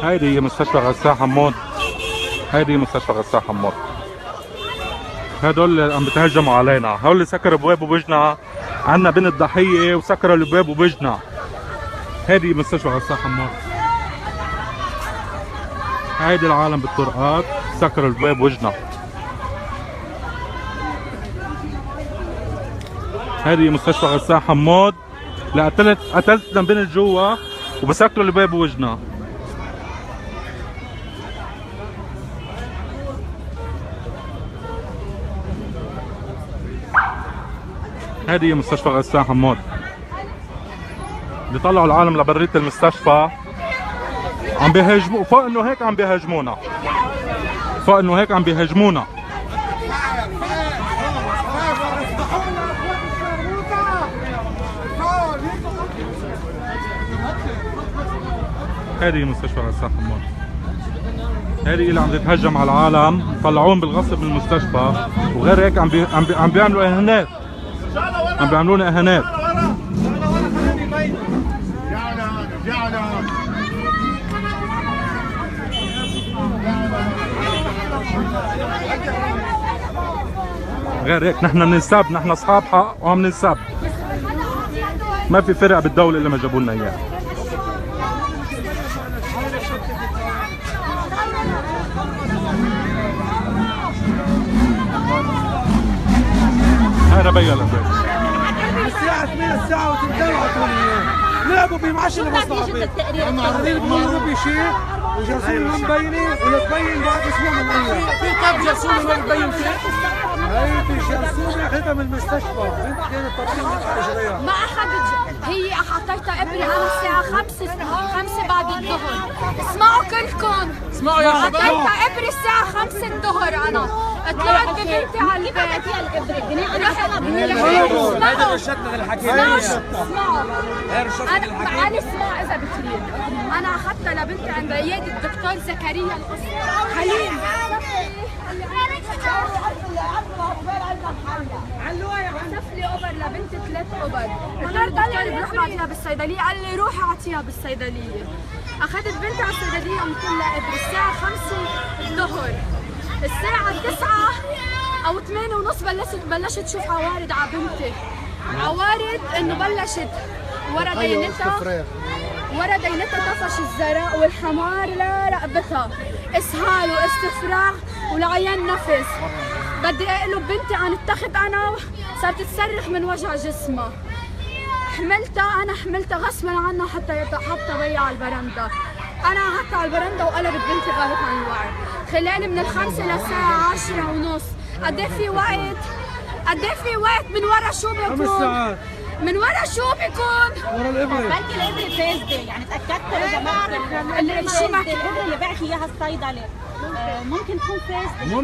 هيدي هي مستشفى غسان حمود. هيدي هي مستشفى غسان حمود. هدول اللي عم بتهجموا علينا، هول اللي سكروا ابواب وبجنا. عنا بنت ضحيه وسكروا الابواب وبجنا. هيدي مستشفى غسان حمود. هيدي العالم بالطرقات سكروا الابواب وجنا. هيدي مستشفى غسان حمود. لا قتلت بنت جوا وبسكروا الابواب وجنا. هذه مستشفى غسان حمود. بيطلعوا العالم لبرية المستشفى عم بيهاجموا. فوق انه هيك عم بيهاجمونا. فوق انه هيك عم بيهاجمونا. هذه مستشفى غسان حمود. هذه اللي عم تتهجم على العالم، طلعوهم بالغصب من المستشفى، وغير هيك عم بيعملوا اهانات. عم بيعملوا لنا اهانات. غير هيك نحن بننسب، نحن اصحاب حق وعم ننسب. ما في فرق بالدولة الا ما جابوا لنا اياه. هاي ربيع الأبواب. الساعة 8 الساعة وتنتهي لعبوا بمعش اللي مصلحة التقرير بمروا بشيء وجرسون مبينة ولا تبين بعد اسبوع من الايام. في كم جرسون ما ببين شيء؟ هي جرسون اخذها من المستشفى، بنت كانت طبيعية اجريها. ما اخذت، هي حطيتها ابري انا الساعة 5 بعد الظهر. اسمعوا كلكم. اسمعوا يا شباب. حطيتها ابري الساعة 5 الظهر انا. طلعت ببنتي على البيت. هيدا رشدنا الحكي. اسمعوا تعالي اسمع اذا بتريد. انا اخذتها لبنتي عند عيادة الدكتور زكريا القصة حليم. صف لي اوبر لبنتي 3 اوبر. قلت له الدكتور بروح بعطيها بالصيدلية، قال لي روحي اعطيها بالصيدلية. اخذت بنتي على الصيدلية قمت لها ابري الساعة 5 الظهر. الساعة 9 أو 8 ونص بلشت شوف عوارض على بنتي. عوارض إنه بلشت ورا دينتها طفش الزرق والحمار لرقبتها، إسهال واستفراغ ولعيان نفس. بدي أقلب بنتي عن التخت أنا، صارت تصرخ من وجع جسمها. حملتها غصبا عنها حتى حطها بيا على البرندة. أنا قعدت على البرندة وقلبت بنتي غابت عن الوعي. خلال من 5 للساعة 10 ونص. قد ايه في وقت؟ قد ايه في وقت؟ من ورا شو بيكون؟ 5 ساعات. من ورا شو بيكون؟ ورا الابره. بلكي الابره فاسده، يعني تاكدت اذا بعرف الابره اللي بعتي اياها الصيدله ممكن تكون فاسده.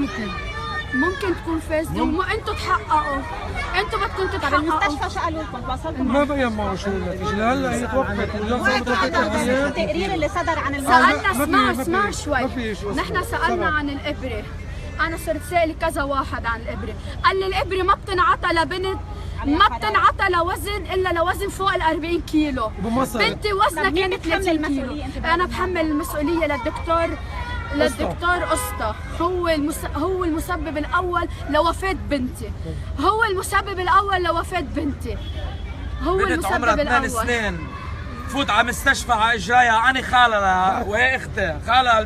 ممكن تكون فاسده وانتم تحققوا. انتم بدكم تتحققوا. المستشفى شو قالوا لكم؟ تواصلتم ما بقى معه شو النتيجه لهلا هي توقفت التقرير اللي صدر عن الموضوع. سألنا اسمعوا شوي. نحن سألنا عن الإبرة. أنا صرت سائلة كذا واحد عن الإبرة، قال لي الإبرة ما بتنعطى لبنت، ما بتنعطى لوزن إلا لوزن فوق ال 40 كيلو. بنتي وزنها كانت 30 كيلو. أنا بحمل المسؤولية للدكتور قسطة. هو المسبب الأول لوفاة بنتي. هو المسبب الأول لوفاة بنتي. هو بنت عمرها 8 سنين تفوت على مستشفى على اجريها. انا خالها وهي اختي، خالها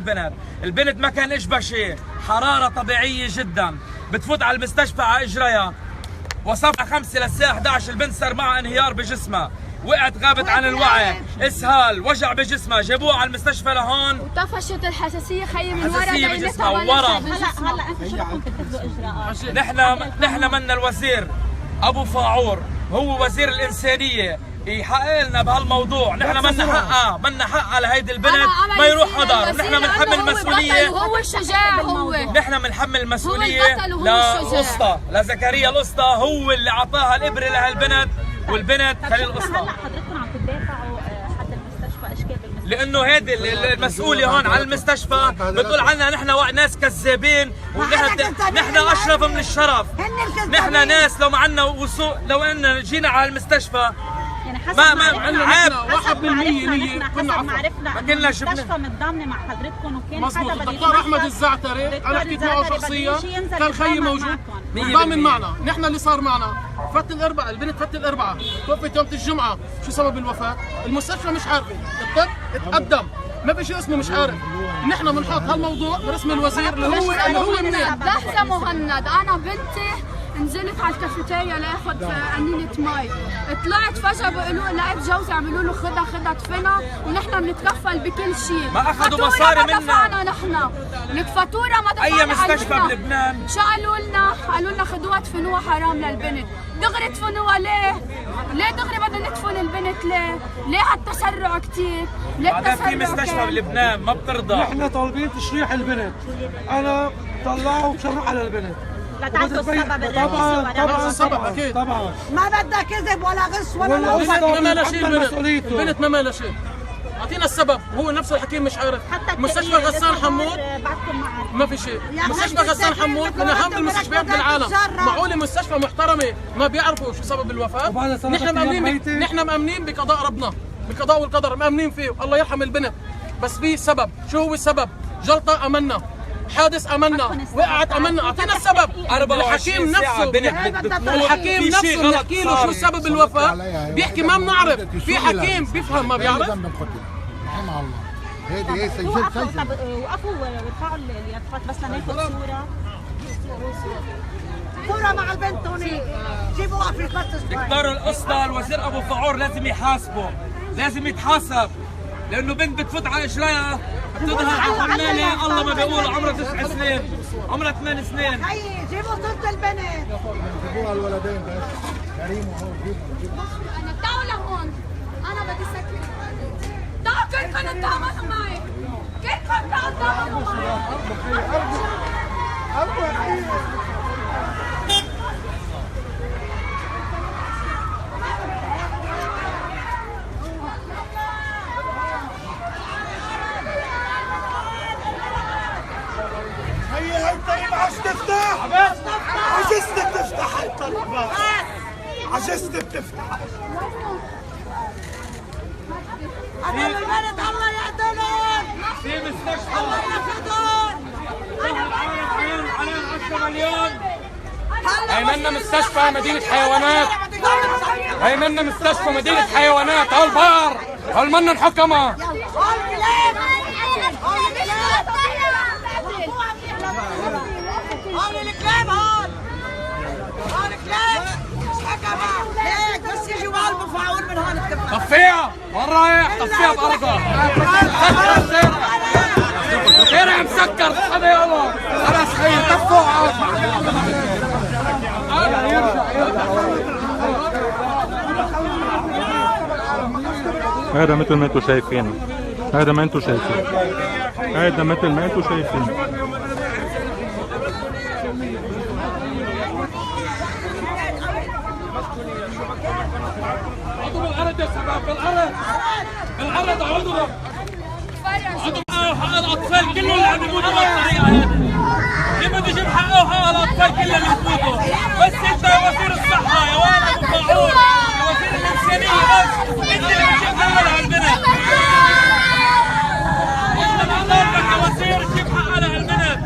البنت ما كان اشبه شيء، حراره طبيعيه جدا. بتفوت على المستشفى على اجريها، وصفها 5 للساعه 11 البنت صار معها انهيار بجسمها، وقعت غابت عن الوعي، اسهال، وجع بجسمها، جابوها على المستشفى لهون وطفشت الحساسيه خيي من ورا حساسيه بجسمها وورا. هلا انتم شو بدكم تتخذوا اجراءات؟ نحن منا الوزير ابو فاعور هو وزير الانسانيه يحقق لنا بهالموضوع. نحن منا حقها لهيدي البنت ما يروح حضر. نحن بنحمل مسؤوليه. هو الشجاع. نحن بنحمل مسؤوليه للقسطى، لزكريا القسطى. هو اللي اعطاها الابره لهالبنت والبنت خليل قسطى. هلا حضرتكم عم تدافعوا حد المستشفى اشكال بالمستشفى لانه هيدي المسؤوله هون على المستشفى بتقول عنا نحن ناس كذابين، ونحن اشرف من الشرف. نحن ناس لو ما عنا وثوق، لو ان جينا على المستشفى يعني حسب ما عيب 1% نية كنا معرفنا ما كنا المستشفى متضامنه مع حضرتكم، وكان مظبوط. الدكتور احمد الزعتري انا حكيت معه شخصيا، كان خيي موجود ضامن معنا. نحن اللي صار معنا فت الاربعاء، البنت فت الاربعاء توفت يوم الجمعه. شو سبب الوفاه؟ المستشفى مش عارفه، الطب اتقدم، ما في شيء اسمه مش عارف. نحن بنحط هالموضوع برسم الوزير اللي هو منين. لحظه مهند، انا بنتي نزلت على الكافيتيريا لاخذ قنينه مي، طلعت فجاه بيقولوا لقيت جوزي عملوا له خدها دفنها، ونحن بنتكفل بكل شيء. ما اخذوا مصاري منا. ما دفعنا نحن الفاتوره، ما دفعنا. اي مستشفى بلبنان شو قالوا لنا خدوها دفنوها حرام للبنت. دغري دفنوها ليه دغري بدنا ندفن البنت؟ ليه هالتسرع كثير؟ ليه التسرع؟ في مستشفى بلبنان ما بترضى. نحن طالبين تشريح البنت، انا طلعوا بشرح على البنت. لا تعرفوا السبب الرئيسي طبعا السبب اكيد طبعا. ما بدها كذب ولا غش ولا البنت ما لها شيء. البنت ما لها شيء. اعطينا السبب. هو نفس الحكيم مش عارف. مستشفى غسان حمود ما في شيء. مستشفى غسان حمود من اهم المستشفيات بالعالم. معقوله مستشفى محترمه ما بيعرفوا شو سبب الوفاه؟ نحن مأمنين بقضاء ربنا، بقضاء والقدر مأمنين فيه. الله يرحم البنت، بس في سبب. شو هو السبب؟ جلطه امنا، حادث امنا، وقعت امنا. اعطينا السبب. الحكيم نفسه نحكي له شو سبب الوفاه بيحكي ما بنعرف. في حكيم بيفهم ما بيعرف. رحمه الله. هيدي سجل وقفوا وارفعوا اليافطات بس لناخذ صورة مع البنت هونيك. جيبوا وقفي بس. دكتور القسطى الوزير ابو فعور لازم يحاسبه، لازم يتحاسب، لانه بنت بتفوت على اجريها بتظهر على الحماله. الله ما بيقول عمرها 9 سنين، عمرها 8 سنين. هي جيبوا صورة البنت. جيبوها الولدين بس. كريم وهو جيبوا. تعالوا لهون، انا بدي سكر. تعالوا كلكم تعالوا معي، كلكم تعالوا معي. هي الطريق عاش تفتح. عجزت بتفتح الطريق بس. عجزت بتفتح. أنا البنت الله يعدلهم. في مستشفى الله ياخذهم. على 10 مليون. هي منا مستشفى مدينة حيوانات. هي منا مستشفى مدينة حيوانات. هول بار هول منا الحكمة. هون الكلاب هون الكلاب مش حكمة هيك بس يجي وقلبه فعور من هون. طفيها وين رايح؟ طفيها بأرضها. شارع مسكر. هذا يلا خلاص خيي طفوا. هذا مثل ما انتم شايفين، هذا ما انتم شايفين، هذا مثل ما انتم شايفين. عضوا بالأرض يا شباب، بالأرض بالأرض عضوا. حق الأطفال كلهم اللي عم يموتوا بالطريقة هذه. ليه بده يجيب حقه وحق الأطفال كلهم اللي يموتوا؟ بس أنت يا وزير الصحة يا وين أبو فعور؟ يا وزير الإنسانية بس أنت اللي بتجيب حقها لهالبنت. أنت بطالبك يا وزير تجيب حقها لهالبنت.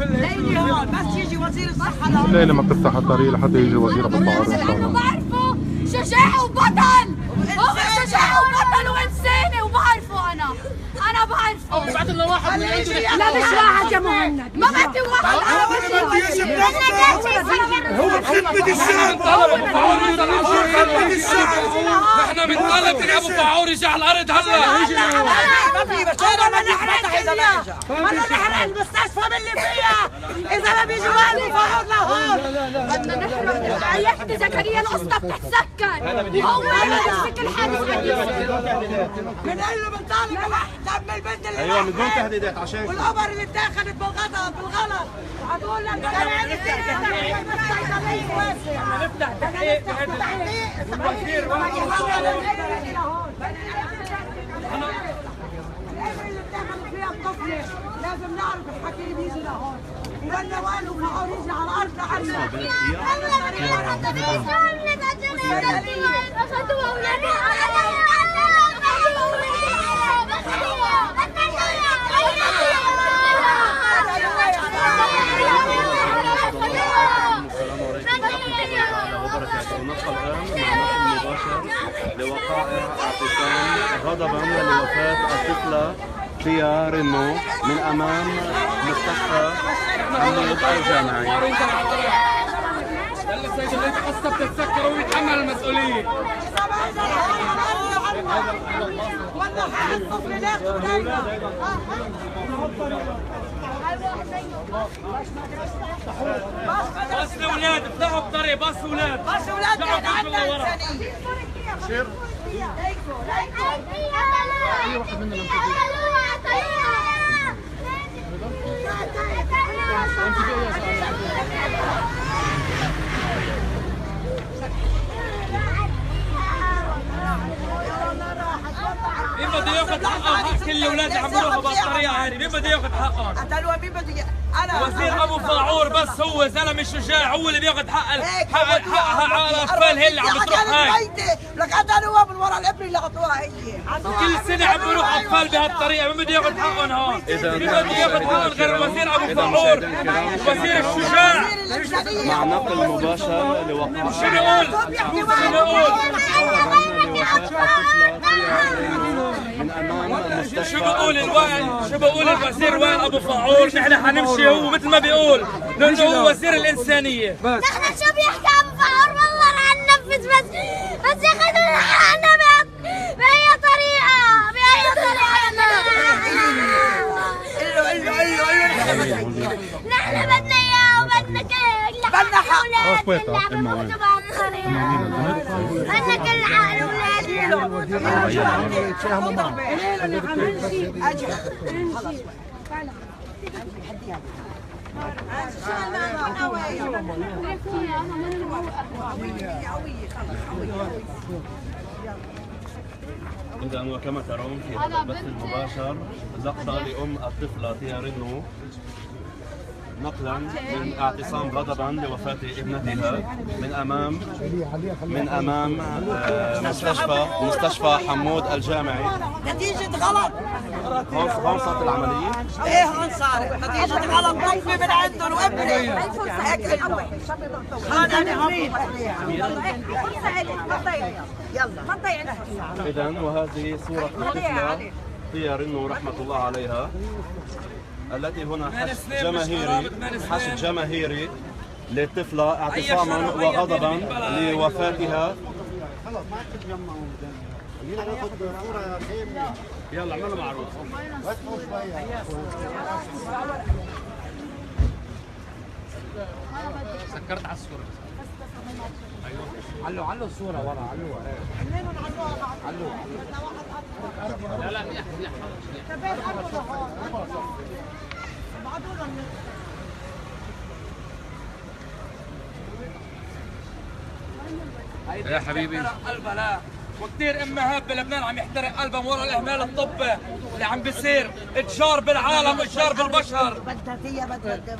ليلي هون بس يجي وزير الصحة لهون. الليلة ما بتفتح الطريق لحتى يجي وزير ابو فعور ان شاء الله. بعرفه شجاع وبطل، هو شجاع وبطل وانساني وبعرفه. انا بعرفه. بعت لنا واحد من عنده. لا مش واحد يا مهند، ما بدي واحد. انا بدي يجي بنفسه. هو بخدمة الشعب. خدمة الشعب. نحن بنطالب من ابو فعور يجي على الارض هلا. ما في بس انا ما نحرق المستشفى اللي فيها اذا ما بيجوا المفاوض لهون. بدنا نحرق عيادة زكريا القصة بتتسكر. هو ما بيمسك الحادث بنقول له بنطالب دم البنت اللي ايوه من دون تهديدات عشان والقمر اللي اتاخذت بالغلط وهتقول لك انا نفتح تحقيق الوزير اللي اتاخذت فيها الطفله لازم نعرف الحكي اللي بيجي لهون ولا وين وفقعوا يجي على الارض لعنا. ندخل الآن مع نقل مباشر لوقائع اعتصام غضبا لوفاة الطفلة فيا رينو من أمام مستشفى حمود الجامعي. السيد اللي القصة بتتسكر ويتحمل المسؤولية. ولا حق الطفل ناخذ دايما. بس الاولاد افتحوا الطريق بس اولاد بس اولاد عندنا انسانيه. شير اي واحد منا لم تجي مين بده ياخذ حق كل الاولاد اللي عم يروحوا بهالطريقه هذه؟ مين بده ياخذ حقهم؟ قتلوها مين بده انا وزير ابو فاعور بس هو زلمه شجاع هو اللي بياخذ حق على الاطفال هي اللي عم بتروح هاي. لك قتلوها من ورا الابره اللي عطوها هي. كل سنه عم بيروح اطفال بهالطريقه مين بده ياخذ حقهم هون؟ مين بده ياخذ حقهم غير الوزير ابو فاعور الوزير الشجاع. مع نقل مباشر لوقائع شو بيقول؟ شو بيقول؟ من أمام مستشفى. شو بقول الوزير وائل ابو فاعور؟ نحن حنمشي هو مثل ما بيقول لانه هو وزير الانسانيه. نحن شو بيحكي ابو فاعور والله رح ننفذ بس ياخذوا حقنا بأي طريقه نحن بدنا اياه وبدنا كل بدنا حق. بدنا كل حق إذا وكما ترون في هذا البث المباشر لقطة لأم الطفلة فيا رينو نقلا من اعتصام غضبا لوفاة ابنتها من أمام مستشفى حمود الجامعي. نتيجة غلط. هون صارت العملية؟ ايه هون صارت نتيجة غلط طفل من عندهم وابني هيك إذا وهذه صورة الطفلة فيا رينو رحمة الله عليها التي هنا حشد جماهيري للطفلة اعتصاما وغضبا لوفاتها. خلص ما تتجمعوا خلينا ناخذ صورة كاملة. يلا اعملوا معروف. بس شوية. سكرت على الصورة. علوا الصورة ورا علوا لا منيح يا حبيبي قلبها لا وكثير امهات بلبنان عم يحترق قلبها ورا الاهمال الطبي اللي عم بيصير اتجار بالعالم اتجار بالبشر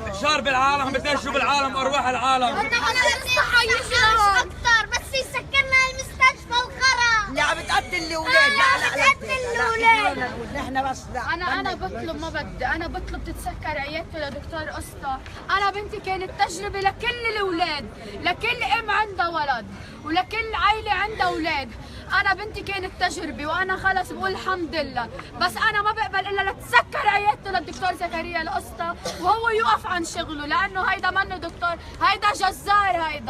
اتجار بالعالم عم بتنشوا بالعالم ارواح العالم. بدنا الصحة يجي اكثر بس يسكرنا المستشفى الخرا اللي عم بتقتل الاولاد. بتقتل الاولاد. نحن بس لا انا بطلب ما بدي انا بطلب تتسكر عيادته لدكتور قسطة. انا بنتي كانت تجربة لكل الاولاد لكل ام عندها ولد ولكل عائلة عندها اولاد. انا بنتي كانت تجربة وانا خلص بقول الحمد لله بس انا ما بقبل الا لتسكر عيادته للدكتور زكريا القسطة وهو يوقف عن شغله لانه هيدا منه دكتور هيدا جزار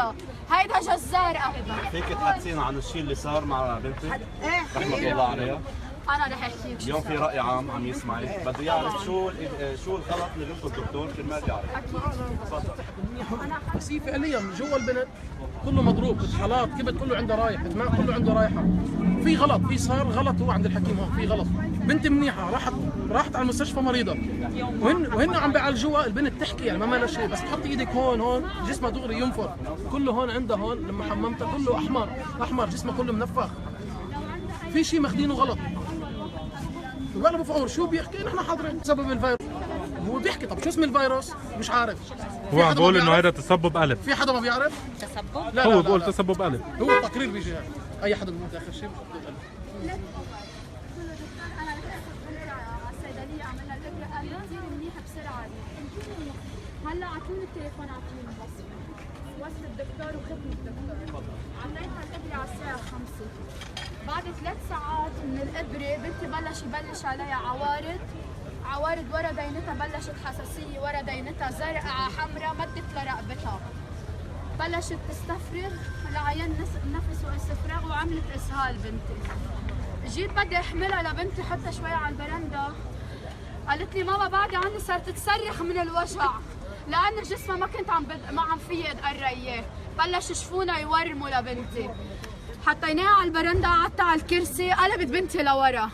هيدا جزار ايضا. فيك تحدثينا عن الشيء اللي صار مع بنتك رحمة الله عليها؟ انا رح احكي لك اليوم في راي عام عم يسمعك، بده يعرف شو الغلط اللي قلته الدكتور كرمال يعرف. بس هي فعليا جوا البنت كله مضروب، حالات كبت كله عنده رايح، دماغ كله عنده رايحه. في غلط، في صار غلط هو عند الحكيم هون، في غلط. بنت منيحه راحت على المستشفى مريضه، وهن عم بيعالجوها، البنت تحكي يعني ما لها شيء، بس تحط ايدك هون جسمها دغري ينفر، كله هون عندها هون لما حممتها كله احمر جسمها كله منفخ. في شيء ماخذينه غلط. وقال ابو فقور شو بيحكي؟ نحن حاضرين سبب الفيروس. هو بيحكي طب شو اسم الفيروس؟ مش عارف. هو عم بقول انه هذا تسبب قلب. في حدا ما بيعرف؟ تسبب؟ لا هو بقول تسبب قلب. هو التقرير بيجي هيك. اي حدا بيموت اخر شيء بيحط قلب. هلا اعطوني التليفون، اعطوني وصل الدكتور وختم الدكتور. عطيتها الابره على الساعه 5. بعد 3 ساعات من الابره بنتي بلش عليها عوارض ورا دينتها، بلشت حساسيه ورا دينتها زرقاء حمراء، مدت لرقبتها، بلشت تستفرغ، العيان نفسه استفراغ وعملت اسهال بنتي. جيت بدي احملها لبنتي حتى شوي على البرندة، قالت لي ماما بعد عني صارت تصرخ من الوجع لأن جسمها ما كنت ما عم فيي اتقرا اياه، بلش شفونها يورموا لبنتي. حطيناها على البرندة، قعدت على الكرسي، قلبت بنتي لورا.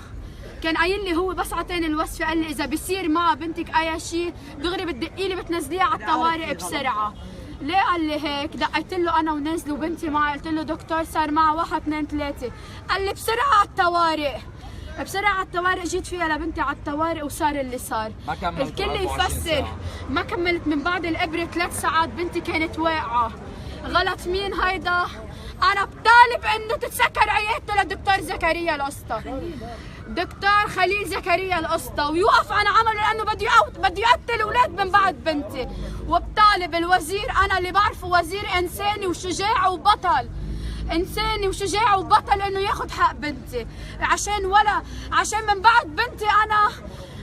كان قايل لي هو بس عطاني الوصفة، قال لي إذا بيصير مع بنتك أي شيء دغري بتدقي لي بتنزليها على الطوارئ بسرعة. ليه قال لي هيك؟ دقيت له أنا ونازلة وبنتي معي، قلت له دكتور صار معها 1 2 3، قال لي بسرعة على الطوارئ. بسرعة على الطوارئ، جيت فيها لبنتي على الطوارئ وصار اللي صار. الكل يفسر، ما كملت من بعد الإبرة 3 ساعات بنتي كانت واقعة. غلط مين هيدا؟ أنا بطالب إنه تتسكر عيادته للدكتور زكريا القسطى، دكتور خليل زكريا القسطى، ويوقف عن عمله لأنه بده يقتل أولاد من بعد بنتي. وبطالب الوزير، أنا اللي بعرفه وزير إنساني وشجاع وبطل، إنساني وشجاع وبطل، إنه ياخذ حق بنتي عشان من بعد بنتي أنا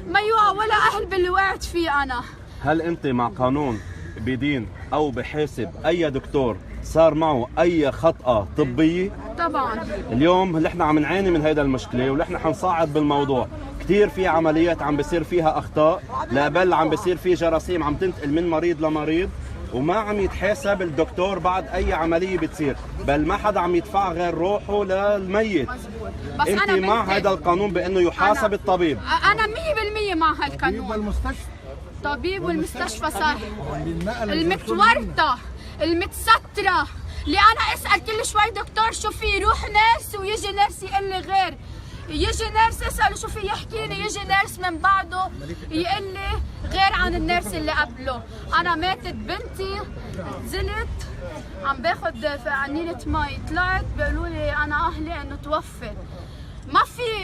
ما يوقع ولا أهل باللي وقعت فيه أنا. هل أنت مع قانون بدين أو بحاسب أي دكتور صار معه أي خطأ طبية؟ طبعا. اليوم نحن عم نعاني من هيدا المشكلة ونحن حنصعد بالموضوع، كثير في عمليات عم بيصير فيها أخطاء، لا بل عم بيصير في جراثيم عم تنتقل من مريض لمريض وما عم يتحاسب الدكتور بعد أي عملية بتصير، بل ما حدا عم يدفع غير روحه للميت. بس أنت أنا مع هذا القانون بأنه يحاسب الطبيب؟ أنا 100% مع هالقانون. والمستشفى طبيب والمستشفى صح، المتورطة المتسترة، اللي أنا أسأل كل شوي دكتور شو في، يروح نيرس ويجي نيرس يقول لي غير، يجي نيرس اسأله شو في يحكي لي، يجي نيرس من بعده يقول لي غير عن النيرس اللي قبله. أنا ماتت بنتي، نزلت عم باخد عنينة مي، طلعت بيقولوا لي أنا أهلي إنه توفت.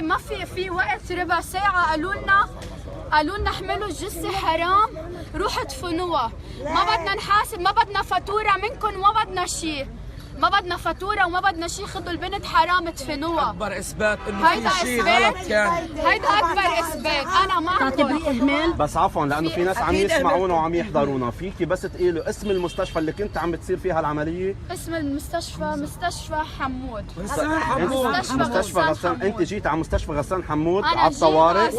ما في وقت ربع ساعة قالوا لنا احملوا الجثة حرام، روحوا ادفنوها، ما بدنا نحاسب، ما بدنا فاتورة منكم وما بدنا شيء، ما بدنا فاتورة وما بدنا شيء، خذوا البنت حرام ادفنوها. أكبر إثبات إنه في شيء غلط كان. هيدا أكبر إثبات، أنا معكم. بس عفوا لأنه في ناس عم يسمعونا وعم يحضرونا، فيكي بس تقولوا اسم المستشفى اللي كنت عم بتصير فيها العملية؟ اسم المستشفى مستشفى حمود. مستشفى غسان. أنت جيت على مستشفى غسان حمود على الطوارئ؟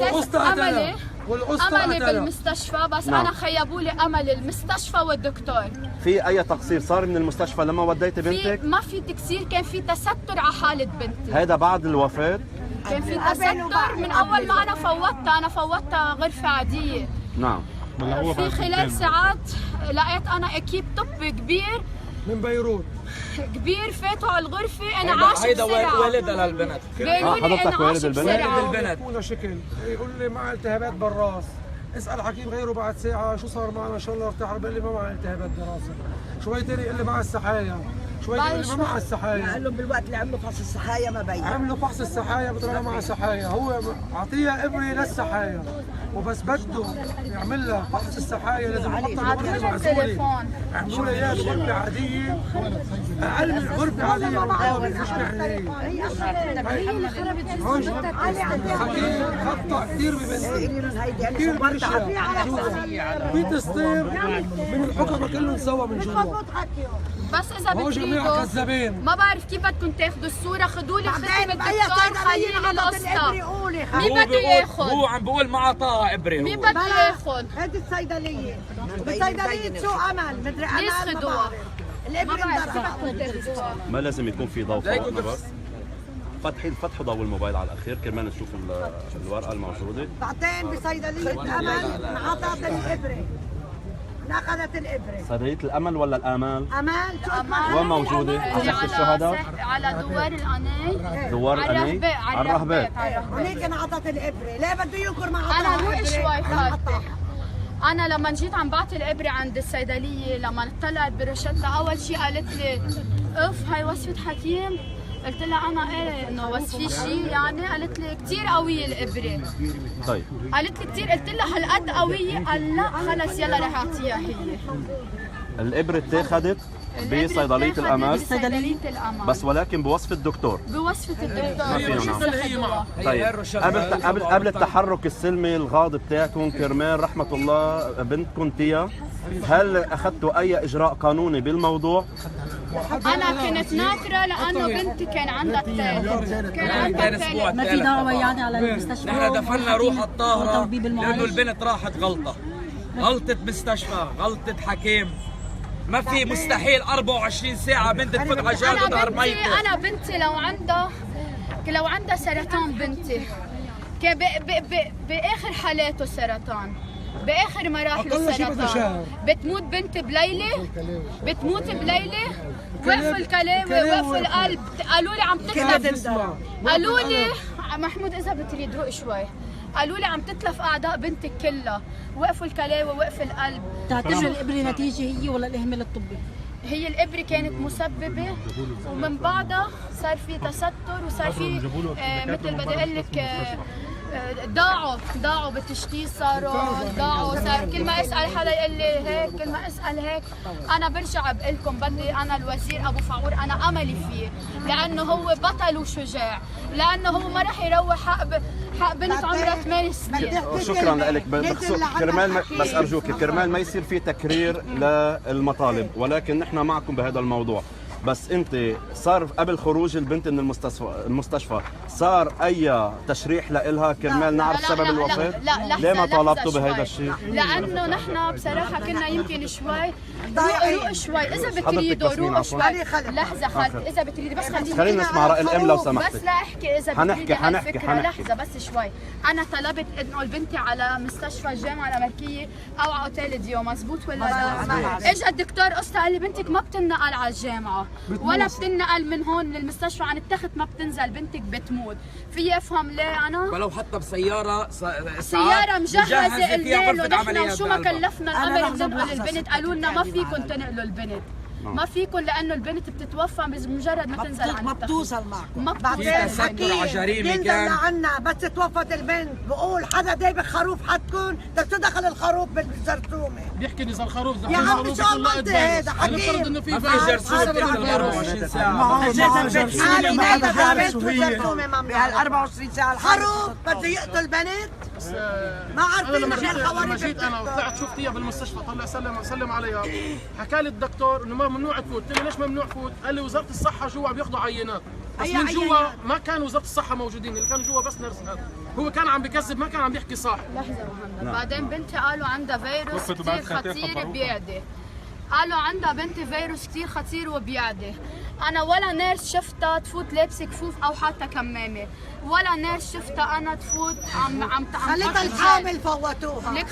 أملي بالمستشفى، بس نعم. أنا خيبوا لي أملي المستشفى والدكتور. في أي تقصير صار من المستشفى لما وديتي بنتك؟ ما في تقصير، كان في تستر على حالة بنتي. هيدا بعد الوفاة؟ كان في تستر من أول ما أنا فوتها غرفة عادية. نعم. في خلال ساعات لقيت أنا أكيب طبي كبير من بيروت كبير فاتوا على الغرفة انعاش بسرعة. هيدا والدها للبنت. قالوا لي انعاش بسرعة. البنت شكل يقول لي مع التهابات بالراس، اسال حكيم غيره بعد ساعه شو صار معنا ان شاء الله ارتاح، بقول لي ما مع التهابات براسه، شوي تاني يقول لي مع السحايا، شوي تاني ما مع السحايا. قال لهم بالوقت اللي عملوا فحص السحايا ما بين، عملوا فحص السحايا بتقول مع السحايا، هو اعطيها ابره للسحايا وبس بده يعمل لها فحص السحايا لازم يحط الغرفه معزوله. التليفون يعملوا لها اياها غرفه عاديه، اقل من غرفه عاديه بالمقابل، مش معنيه. حكي خطا كثير ببنتي، كثير بشع. في تسطير من الحكمه كلهم سوا من جوا. بس اذا هو جميع بتريدوا كذابين. ما بعرف كيف بدكم تاخذوا الصوره، خذوا لي ختم الدكتور خليل القصه. مين بده ياخذ؟ هو عم بقول ما عطاها ابره. مين بده ياخذ؟ هذه الصيدليه بصيدليه سوق امل مدري امل ليش خدوها؟ ما الابره بعرف كيف مدرعه. بدكم تاخذوها. ما لازم يكون في ضوء فوقنا بس. فتحوا ضوء الموبايل على الاخير كرمال نشوف الورقه الموجوده. بعدين بصيدليه امل انعطت الابره، انأخذت الابره. صيدليه الامل ولا الامال؟ امل وين موجوده؟ على ساحه الشهداء؟ على دوار القناي. دوار القناي؟ على الرهبات. هنيك انعطت الابره، ليه بده ينكر ما عطاها انا روقي الإبرة؟ شوي خالتي. انا لما جيت عم بعطي الابره عند الصيدليه، لما طلعت بروشتها اول شيء قالت لي اف هاي وصفه حكيم. قلت لها انا ايه انه وصفي شيء يعني؟ قالت لي كثير قويه الابره. طيب قالت لي كثير، قلت لها هالقد قويه؟ قال لا خلص يلا رح اعطيها هي. الابره اتاخذت بصيدليه الامل، بصيدليه الامل بس ولكن بوصفه الدكتور. بوصفه الدكتور. ما فينا نعمل. طيب قبل التحرك السلمي الغاضب تاعكم كرمال رحمه الله بنتكم تيا، هل اخذتوا اي اجراء قانوني بالموضوع؟ انا كنت ناطره لانه بنتي كان عندها الثالث، كان عندها الثالث. ما في دعوه يعني على المستشفى. نحن دفنا روح الطاهره لانه البنت راحت غلطه مستشفى، غلطه حكيم. ما في مستحيل 24 ساعه بنت تفوت على جال ظهر ميته. انا بنتي لو عندها سرطان، بنتي كان باخر حالاته سرطان، باخر مراحل السرطان بتموت بنتي بليله، بتموت بليله. وقفوا الكلاوي وقفوا القلب، قالوا لي عم تتلف، قالوا لي محمود اذا بتريد روق شوي، قالوا لي عم تتلف اعضاء بنتك كلها. وقفوا الكلاوي وقف القلب. تعتبر الابره نتيجه هي ولا الاهمال الطبي؟ هي الابره كانت مسببه، ومن بعدها صار في تستر وصار في مثل بدي اقول لك ضاعوا بالتشخيص، صار كل ما اسال حدا يقول لي هيك، كل ما اسال هيك. انا برجع بقول لكم بدي انا الوزير ابو فعور انا املي فيه، لانه هو بطل وشجاع، لانه هو ما راح يروح حق بنت عمرها 8 سنين. شكرا لك. كرمال بس ارجوك كرمال ما يصير في تكرير للمطالب، ولكن نحن معكم بهذا الموضوع. بس انت صار قبل خروج البنت من المستشفى صار اي تشريح لإلها كرمال نعرف سبب الوفاه؟ لا ليه ما طالبتوا بهذا الشيء؟ لانه نحن بصراحه كنا يمكن شوي روق شوي. اذا بتريدوا روق شوي. لحظه خالتي اذا بتريدي بس خلينا نسمع راي الام لو سمحتي. بس لا احكي اذا بتريدي هالفكره. لحظه بس شوي. انا طلبت انه بنتي على مستشفى الجامعه الامريكيه او على اوتيل ديو، مزبوط ولا لا؟ اجى الدكتور قصة قال لي بنتك ما بتنقل على الجامعه ولا بتنقل من هون للمستشفى عن التخت، ما بتنزل بنتك بتموت. في افهم ليه انا؟ ولو حتى بسياره سياره مجهزه الليل، ونحن شو ما كلفنا الامل بننقل البنت. قالوا لنا ما فيكم تنقلوا البنت، ما فيكم لانه البنت بتتوفى بمجرد ما تنزل عن ما بتوصل معكم. ما في تستر على جريمه كان عنا بس توفت البنت بقول حدا جايب خروف حدكم بدك تدخل الخروف بالجرثومه. بيحكي نزل خروف يا عم شو المنطق هذا حكيم؟ نفترض انه في ما في جرثومه بتنزل 24 ساعه. بهال 24 ساعه خروف بده يقتل بنت؟ ما عارفين لما جيت انا وطلعت شفت اياها بالمستشفى، طلع سلم عليها، حكى لي الدكتور انه ممنوع تفوت. قلت له ليش ممنوع تفوت؟ قال لي وزاره الصحه جوا بياخذوا عينات، بس من جوا ما كان وزاره الصحه موجودين، اللي كانوا جوا بس نرسات. هو كان عم بكذب، ما كان عم بيحكي صح. لحظه مهند. بعدين بنتي قالوا عندها فيروس كثير خطير بيعدي، قالوا عندها بنتي فيروس كثير خطير وبيعدي. انا ولا نيرس شفتها تفوت لابسه كفوف او حتى كمامه، ولا نيرس شفتها انا تفوت عم خليتها الحامل فوتوها. لك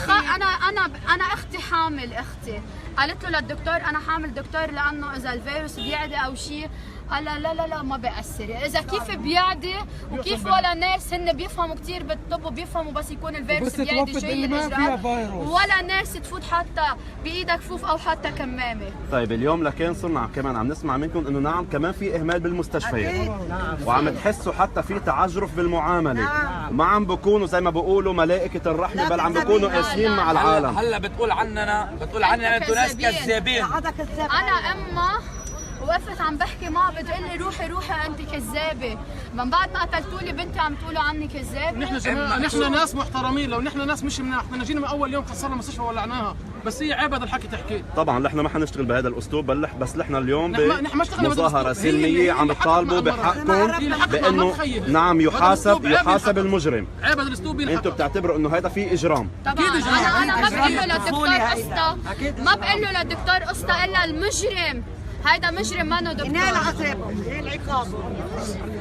انا اختي حامل، اختي قالت له للدكتور انا حامل دكتور لانه اذا الفيروس بيعدي او شيء. قال لا ما بيأثر. اذا كيف بيعدي وكيف ولا ناس هن بيفهموا كثير بالطب وبيفهموا بس يكون الفيروس بيعدي شيء الاجراءات، ولا ناس تفوت حتى بايدك كفوف او حتى كمامه. طيب اليوم لكن صرنا كمان عم نسمع منكم انه نعم نعم كمان في اهمال بالمستشفيات، وعم تحسوا حتى في تعجرف بالمعامله، ما عم بكونوا زي ما بيقولوا ملائكه الرحمه، بل عم بكونوا قاسيين مع العالم. هلا بتقول عننا انتوا ناس كذابين. انا اما وقفت عم بحكي معه بتقول لي روحي انت كذابه، من بعد ما قتلتوا لي بنتي عم تقولوا عني كذابه. نحن ناس محترمين، لو نحن ناس مش مناح، احنا جينا من اول يوم كسرنا المستشفى ولعناها، بس هي عيب هذا الحكي تحكيه. طبعا نحن ما حنشتغل بهذا الاسلوب، بس نحن اليوم نحن بمظاهره سلميه عم تطالبوا بحقكم بانه نعم يحاسب المجرم. عيب هذا الاسلوب. انتم بتعتبروا انه هذا في اجرام؟ طبعا انا ما بقول له للدكتور قسطه، ما بقول له للدكتور قسطه الا المجرم. هيدا مجرم منه دكتور. هي العقاب.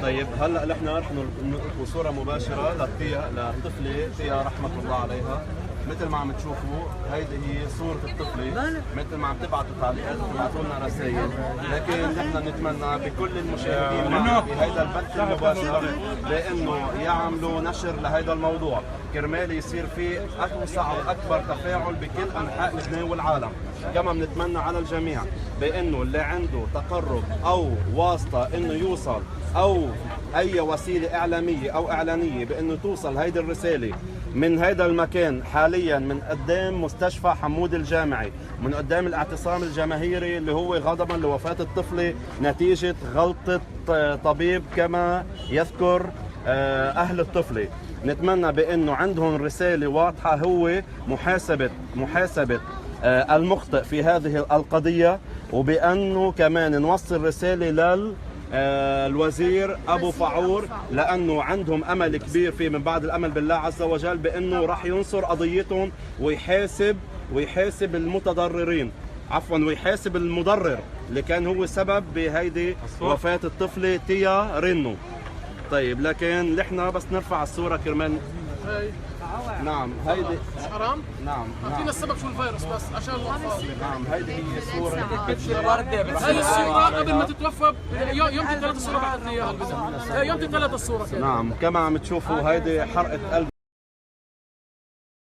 طيب هلا نحن رح نلقوا صوره مباشره للطفله تيا رحمه الله عليها. مثل ما عم تشوفوا هيدي هي صورة الطفلة، مثل ما عم تبعتوا تعليقات وتبعتوا لنا رسائل، لكن نحن نتمنى بكل المشاهدين معنا بهيدا البث المباشر بانه يعملوا نشر لهيدا الموضوع، كرمال يصير في اوسع واكبر تفاعل بكل انحاء لبنان والعالم. كما بنتمنى على الجميع بانه اللي عنده تقرب او واسطة انه يوصل او اي وسيلة اعلامية او اعلانية بانه توصل هيدي الرسالة من هذا المكان حاليا، من قدام مستشفى حمود الجامعي، من قدام الاعتصام الجماهيري اللي هو غضبا لوفاة الطفلة نتيجة غلطة طبيب كما يذكر أهل الطفلة. نتمنى بأنه عندهم رسالة واضحة، هو محاسبة المخطئ في هذه القضية، وبأنه كمان نوصل رسالة الوزير أبو فعور، لأنه عندهم أمل كبير فيه من بعد الأمل بالله عز وجل بأنه راح ينصر قضيتهم ويحاسب المتضررين، عفوا ويحاسب المضرر اللي كان هو سبب بهيدي وفاة الطفلة تيا رينو. طيب لكن نحن بس نرفع الصورة كرمال نعم هيدي حرام؟ نعم اعطينا السبب شو الفيروس بس عشان الاطفال. نعم هيدي هي صورة هاي الصورة قبل ما تتوفى يوم الثلاث الصورة بعثتني اياها البداية. يوم الثلاث الصورة كده. نعم كما عم تشوفوا هيدي حرقة قلب